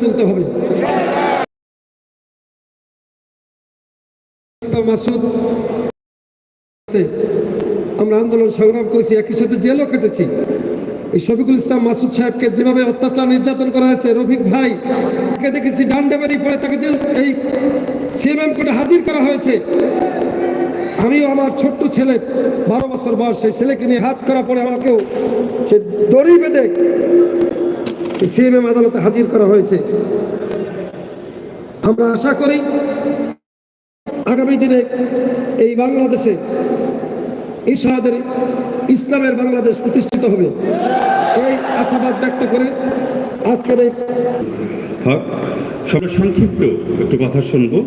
তুলতে হবে। মাসুদ আমরা আন্দোলন সংগ্রাম করেছি, একই সাথে জেলও কেটেছি। এই শফিকুল ইসলাম মাসুদ সাহেবকে যেভাবে অত্যাচার নির্যাতন করা হয়েছে, রফিক ভাই তাকে দেখেছি ডান্ডে বাড়ি পড়ে তাকে জেল এই সিএমএম কোর্টে হাজির করা হয়েছে। আমিও আমার ছোট্ট ছেলে 12 বছর বয়স, সেই ছেলেকে নিয়ে হাত করা পরে আমাকেও সে দড়ি বেঁধে সিএমএম আদালতে হাজির করা হয়েছে। আমরা আশা করি আগামী দিনে এই বাংলাদেশে ইসলামের ইসলামের বাংলাদেশ প্রতিষ্ঠিত হবে, এই আশাবাদ ব্যক্ত করে আজকের এই সংক্ষিপ্ত একটু কথা শুনবো।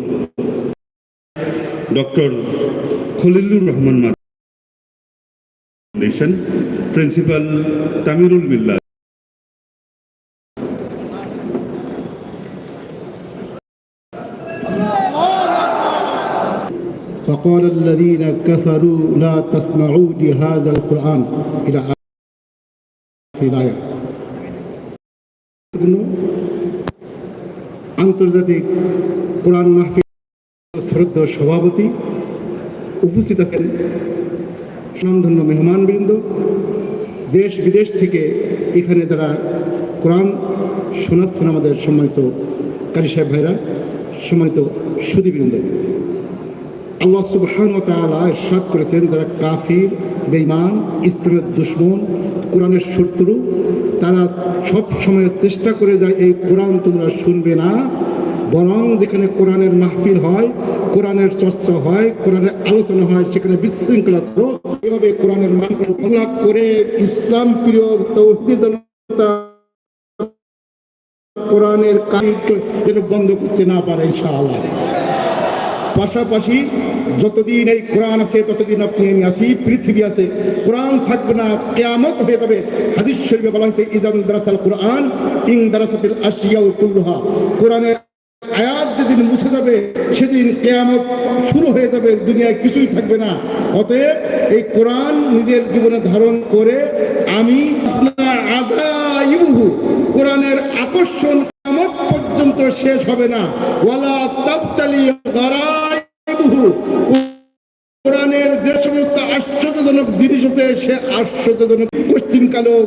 Doctor Khalilur Rahman foundation principal Tamirul Billah. وقال الذين كفروا لا تسمعوا لهذا القرآن إلى آخر الآية। আন্তর্জাতিক কোরআন মাহফিল শ্রদ্ধেয় সভাপতি, উপস্থিত আছেন সুনামধন্য মেহমানবৃন্দ, দেশ বিদেশ থেকে এখানে যারা কোরআন শোনাচ্ছেন, আমাদের সম্মানিত কারি সাহেব ভাইরা, সম্মানিত সুধীবৃন্দ, আল্লাহ সুবহানাহু ওয়া তাআলা ইরশাদ করেছেন, যারা কাফির, বেঈমান, ইসলামের দুশমন, কোরআনের শত্রু, তারা সব সময় চেষ্টা করে যায় এই কোরআন তোমরা শুনবে না, বরং যেখানে কোরআনের মাহফিল হয়, কোরআনের চর্চা হয়, কোরআনের আলোচনা হয়, সেখানে বিশৃঙ্খলা করো। এভাবে কোরআনের মাহফিল করে ইসলাম প্রিয় তৌহিদি জনতা কোরআনের কাজ যেন বন্ধ করতে না পারে ইনশাআল্লাহ। পাশাপাশি যতদিন এই কোরআন আছে ততদিন আপনি আমি আছি, পৃথিবী আছে, কোরআন থাকবে না, কিয়ামত হয়ে যাবে। হাদিস শরীফে বলা হয়েছে, ইযান দারাসাল কোরআন ইন দারাসাতিল আশিয়াউ কুল্লুহা। কোরআনের আয়াত যেদিন মুছে যাবে সেদিন কিয়ামত শুরু হয়ে যাবে, দুনিয়ায় কিছুই থাকবে না। অতএব এই কোরআন নিজের জীবনে ধারণ করে আমি আদাইবুহু, কোরআনের আকর্ষণ কিয়ামত পর্যন্ত শেষ হবে না। ওয়ালা তাবতালি গারাইবুহু, কোরআনের যে সমস্ত আশ্চর্যজনক জিনিস আছে সে আশ্চর্যজনক কোশ্চিনকালও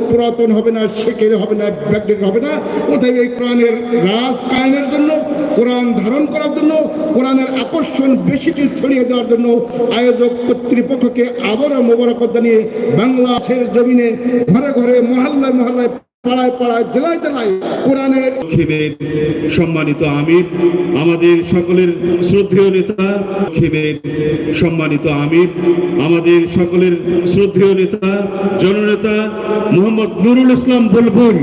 পুরাতন হবে না, শেখের হবে না, ব্যাকডেট হবে না। অতএব এই কোরআনের রাজ কায়েমের জন্য, কোরআন ধারণ করার জন্য, কোরআনের আকর্ষণ বেশিটি ছড়িয়ে দেওয়ার জন্য আয়োজক কর্তৃপক্ষকে আবারও মোবারকবাদ জানিয়ে বাংলাদেশের জমিনে ঘরে ঘরে, মহল্লায় মহল্লায়, পাড়ায় পাড়ায়, জেলায় জেলায় কোরআনের সম্মানিত আমির, আমাদের সকলের শ্রদ্ধেয় নেতা, সম্মানিত আমির, আমাদের সকলের শ্রদ্ধেয় নেতা, জননেতা মোহাম্মদ নুরুল ইসলাম বুলবুল।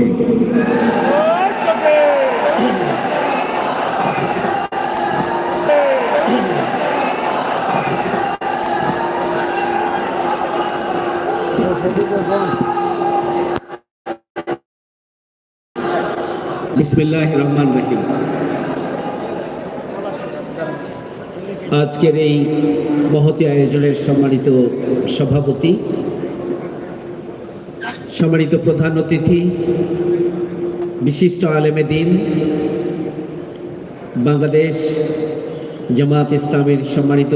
বিসমিল্লাহির রহমানির রহিম। আজকের এই মহতী আয়োজনের সম্মানিত সভাপতি, সম্মানিত প্রধান অতিথি, বিশিষ্ট আলেমে দ্বীন, বাংলাদেশ জামায়াত ইসলামীর সম্মানিত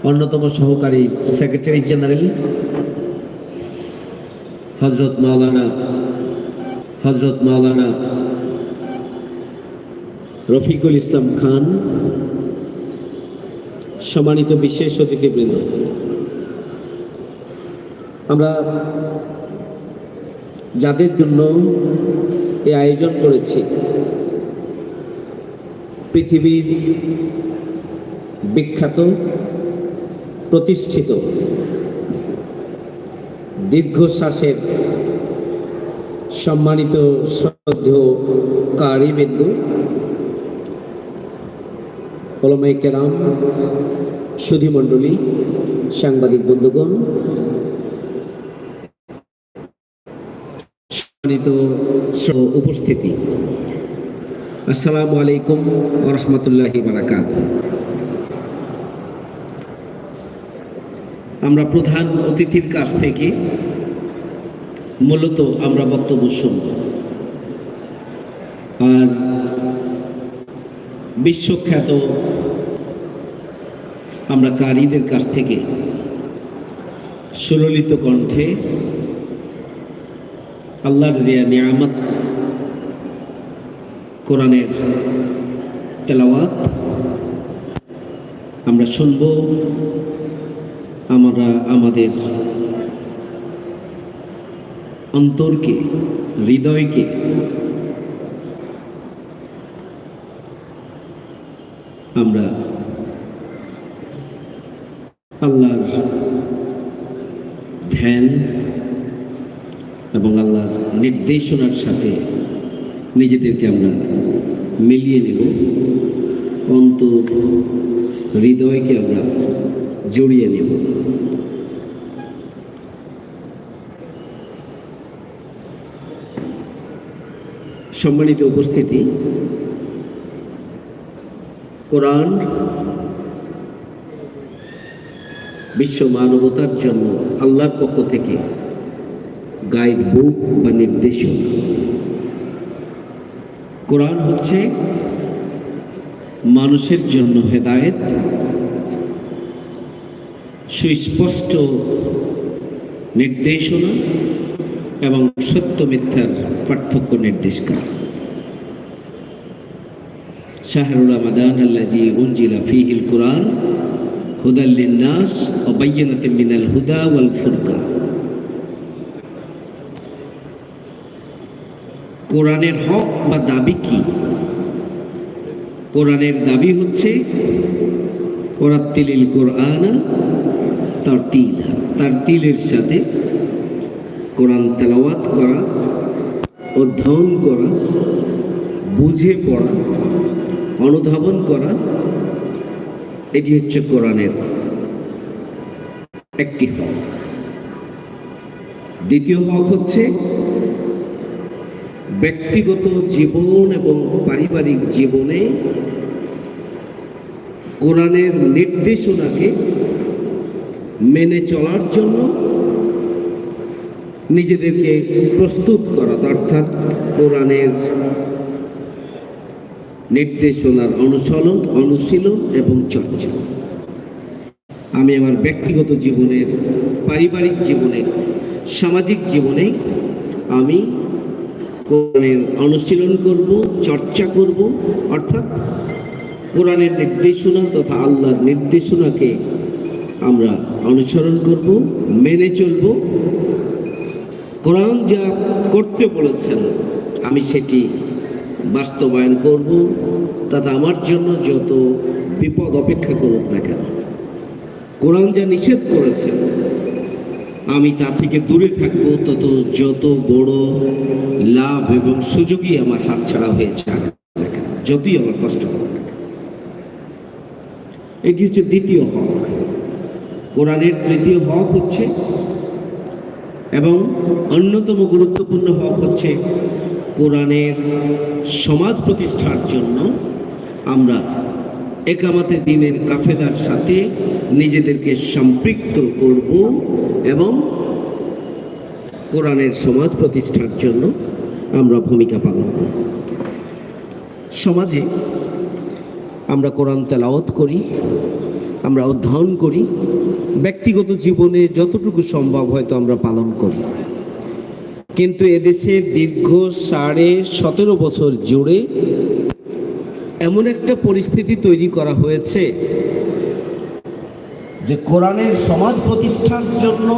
অন্যতম সহকারী সেক্রেটারি জেনারেল হযরত মাওলানা রফিকুল ইসলাম খান, সম্মানিত বিশেষ অতিথিবৃন্দ, আমরা যাদের জন্য এই আয়োজন করেছি, পৃথিবীর বিখ্যাত, প্রতিষ্ঠিত, দীর্ঘশ্বাসের সম্মানিত শ্রদ্ধেয় কারিবৃন্দ, ওলামায়ে কেরাম, সুধীমণ্ডলী, সাংবাদিক বন্ধুগণ, সম্মানিত উপস্থিতি, আসসালামু আলাইকুম ওয়া রাহমাতুল্লাহি ওয়া বারাকাতুহু। আমরা প্রধান অতিথির কাছ থেকে মূলত আমরা বক্তব্য শুনব। আর বিশ্বখ্যাত আমরা কারীদের কাছ থেকে সুললিত কণ্ঠে আল্লাহর দেয়া নিয়ামত কোরআনের তেলাওয়াত আমরা শুনব। আমরা আমাদের অন্তরকে, হৃদয়কে আমরা আল্লাহর ধ্যান এবং আল্লাহর নির্দেশনার সাথে নিজেদেরকে আমরা মিলিয়ে নেব, অন্তর হৃদয়কে আমরা জড়িয়ে নেব। সম্মানিত উপস্থিতি, কোরআন বিশ্ব মানবতার জন্য আল্লাহর পক্ষ থেকে গাইড বুক বা নির্দেশনা। কোরআন হচ্ছে মানুষের জন্য হেদায়েত, সুস্পষ্ট নির্দেশনা এবং সত্য মিথ্যার পার্থক্য নির্দেশকারী। শাহরুল রমাদান আল্লাযী উনজিলা ফীহিল কুরআন হুদাল লিন-নাস ওয়া বায়্যিনাতিন মিনাল হুদা ওয়াল ফুরকান। কোরআনের হক বা দাবি কি? কোরআনের দাবি হচ্ছে ওয়ারাত্তিলিল কুরআনা তারতিলা, তারতিলের সাথে কোরআন তেলাওয়াত করা, অধ্যয়ন করা, বুঝে পড়া, অনুধাবন করা, এটি হচ্ছে কোরআনের একটি হক। দ্বিতীয় হক হচ্ছে ব্যক্তিগত জীবন এবং পারিবারিক জীবনে কোরআনের নির্দেশনাকে মেনে চলার জন্য নিজেদেরকে প্রস্তুত করা, অর্থাৎ কোরআনের নির্দেশনার অনুশীলন এবং চর্চা। আমি আমার ব্যক্তিগত জীবনের, পারিবারিক জীবনে, সামাজিক জীবনে আমি কোরআনের অনুশীলন করব, চর্চা করব, অর্থাৎ কোরআনের নির্দেশনা তথা আল্লাহর নির্দেশনাকে আমরা অনুসরণ করব, মেনে চলব। কোরআন যা করতে বলেছেন আমি সেটি বাস্তবায়ন করব, তাতে আমার জন্য যত বিপদ অপেক্ষা করুক না কেন। কোরআন যা নিষেধ করেছেন আমি তা থেকে দূরে থাকব, তত যত বড় লাভ এবং সুযোগই আমার হাতছাড়া হয়ে যাক না কেন, যতই আমার কষ্ট হোক না কেন। এটি হচ্ছে দ্বিতীয় হক। কোরআনের তৃতীয় হক হচ্ছে এবং অন্যতম গুরুত্বপূর্ণ হক হচ্ছে কোরআনের সমাজ প্রতিষ্ঠার জন্য আমরা একামতে দ্বীনের কাফেলার সাথে নিজেদেরকে সম্পৃক্ত করব এবং কোরআনের সমাজ প্রতিষ্ঠার জন্য আমরা ভূমিকা পালন করব। সমাজে আমরা কোরআন তেলাওয়াত করি, আমরা অধ্যয়ন করি, ব্যক্তিগত জীবনে যতটুকু সম্ভব হয়তো আমরা পালন করি, কিন্তু এদেশে দীর্ঘ 17.5 বছর জুড়ে এমন একটা পরিস্থিতি তৈরি করা হয়েছে যে কোরআনের সমাজ প্রতিষ্ঠার জন্য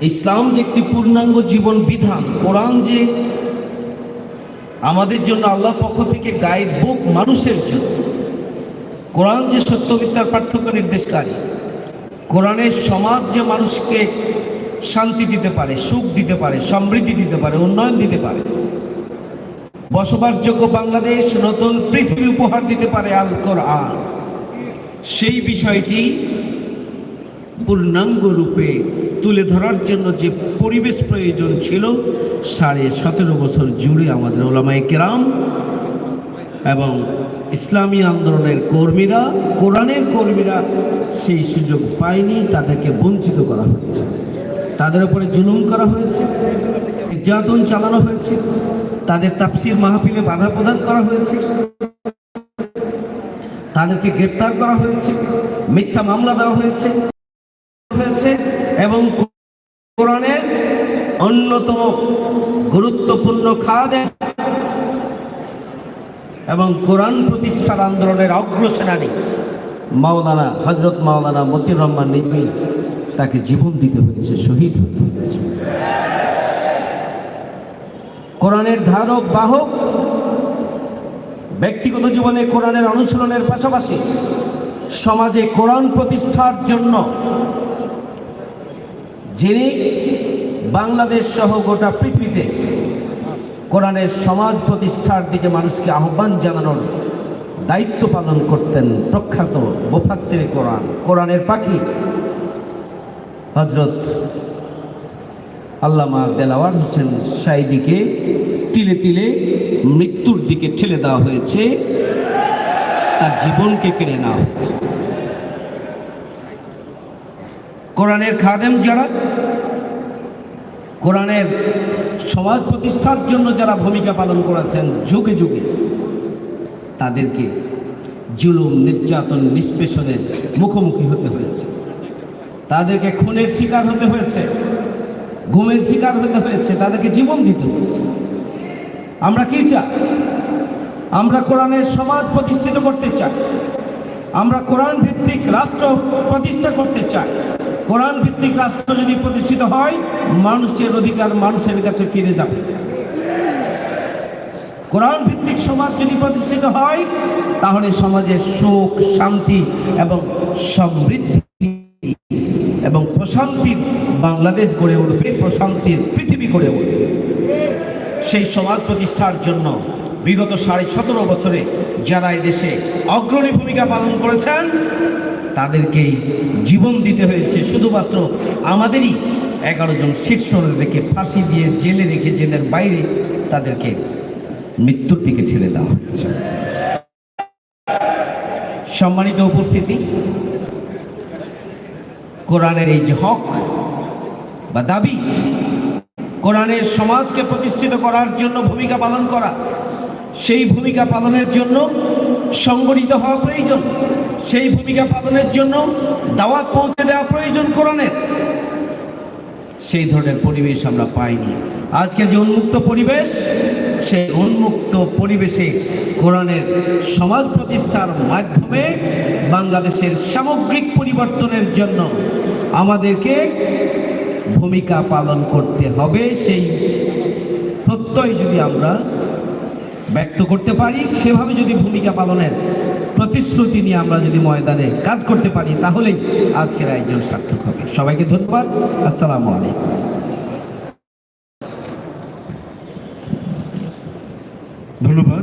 ইসলাম যে একটি পূর্ণাঙ্গ জীবন বিধান, কোরআন যে আমাদের জন্য আল্লাহর পক্ষ থেকে গাইড বুক মানুষের জন্য, কোরআন যে সত্য মিথ্যার পার্থক্য নির্দেশকারী, কোরআনের সমাজ যে মানুষকে শান্তি দিতে পারে, সুখ দিতে পারে, সমৃদ্ধি দিতে পারে, উন্নয়ন দিতে পারে, বসবাসযোগ্য বাংলাদেশ, নতুন পৃথিবী উপহার দিতে পারে আল কোরআন, সেই বিষয়টি পূর্ণাঙ্গ রূপে তুলে ধরার জন্য যে পরিবেশ প্রয়োজন ছিল 17.5 বছর জুড়ে আমাদের ওলামায়ে কেরাম এবং ইসলামী আন্দোলনের কর্মীরা, কোরআনের কর্মীরা সেই সুযোগ পায়নি। তাদেরকে বঞ্চিত করা হয়েছে, তাদের উপরে জুলুম করা হয়েছে, নির্যাতন চালানো হয়েছে, তাদের তাফসীর মাহফিলে বাধা প্রদান করা হয়েছে, তাদেরকে গ্রেপ্তার করা হয়েছে, মিথ্যা মামলা দেওয়া হয়েছে এবং কোরআনের অন্যতম গুরুত্বপূর্ণ খাদেম এবং কোরআন প্রতিষ্ঠার আন্দোলনের অগ্রসেনানী মাওলানা হযরত মাওলানা মতিউর রহমান নিজামী, তাকে জীবন দিতে হয়েছে, শহীদ হতে হয়েছে। কোরআনের ধারক বাহক, ব্যক্তিগত জীবনে কোরআনের অনুশীলনের পাশাপাশি সমাজে কোরআন প্রতিষ্ঠার জন্য যিনি বাংলাদেশ সহ গোটা পৃথিবীতে কোরআনের সমাজ প্রতিষ্ঠার দিকে মানুষকে আহ্বান জানানোর দায়িত্ব পালন করতেন, প্রখ্যাত মুফাসসিরে কোরআন, কোরআনের পাখি হযরত আল্লামা দেলাওয়ার হোসেন সাঈদীকে তিলে তিলে মৃত্যুর দিকে ঠেলে দেওয়া হয়েছে, তার জীবনকে কেড়ে নেওয়া হয়েছে। কোরআনের খাদেম যারা, কোরআনের সমাজ প্রতিষ্ঠার জন্য যারা ভূমিকা পালন করেছেন যুগে যুগে, তাদেরকে জুলুম, নির্যাতন, নিষ্পেষণের মুখোমুখি হতে হয়েছে, তাদেরকে খুনের শিকার হতে হয়েছে, গুমের শিকার হতে হয়েছে, তাদেরকে জীবন দিতে হয়েছে। আমরা কি চাই? আমরা কোরআনের সমাজ প্রতিষ্ঠিত করতে চাই, আমরা কোরআন ভিত্তিক রাষ্ট্র প্রতিষ্ঠা করতে চাই। কোরআন ভিত্তিক রাষ্ট্র যদি প্রতিষ্ঠিত হয়, মানুষের অধিকার মানুষের কাছে ফিরে যাবে। কোরআন ভিত্তিক সমাজ যদি প্রতিষ্ঠিত হয়, তাহলে সমাজে সুখ, শান্তি এবং সমৃদ্ধি এবং প্রশান্তির বাংলাদেশ গড়ে উঠবে, প্রশান্তির পৃথিবী গড়ে উঠবে। সেই সমাজ প্রতিষ্ঠার জন্য বিগত 17.5 বছরে যারা এদেশে অগ্রণী ভূমিকা পালন করেছেন, তাদেরকেই জীবন দিতে হয়েছে। শুধুমাত্র আমাদেরই 11 জন শীর্ষ রেখে ফাঁসি দিয়ে জেলে রেখে জেলের বাইরে তাদেরকে মৃত্যুর দিকে ঠেলে দেওয়া হচ্ছে। সম্মানিত উপস্থিতি, কোরআনের এই যে হক বা দাবি, কোরআনের সমাজকে প্রতিষ্ঠিত করার জন্য ভূমিকা পালন করা, সেই ভূমিকা পালনের জন্য সংগঠিত হওয়া প্রয়োজন, সেই ভূমিকা পালনের জন্য দাওয়াত পৌঁছে দেওয়া প্রয়োজন কোরআনের। সেই ধরনের পরিবেশ আমরা পাইনি। আজকে যে উন্মুক্ত পরিবেশ, সেই উন্মুক্ত পরিবেশে কোরআনের সমাজ প্রতিষ্ঠার মাধ্যমে বাংলাদেশের সামগ্রিক পরিবর্তনের জন্য আমাদেরকে ভূমিকা পালন করতে হবে। সেই প্রত্যয় যদি আমরা ব্যক্ত করতে পারি, সেভাবে যদি ভূমিকা পালনের প্রতিশ্রুতি নিয়ে আমরা যদি ময়দানে কাজ করতে পারি, তাহলেই আজকের আয়োজন সার্থক হবে। সবাইকে ধন্যবাদ। আসসালামু আলাইকুম। ধন্যবাদ।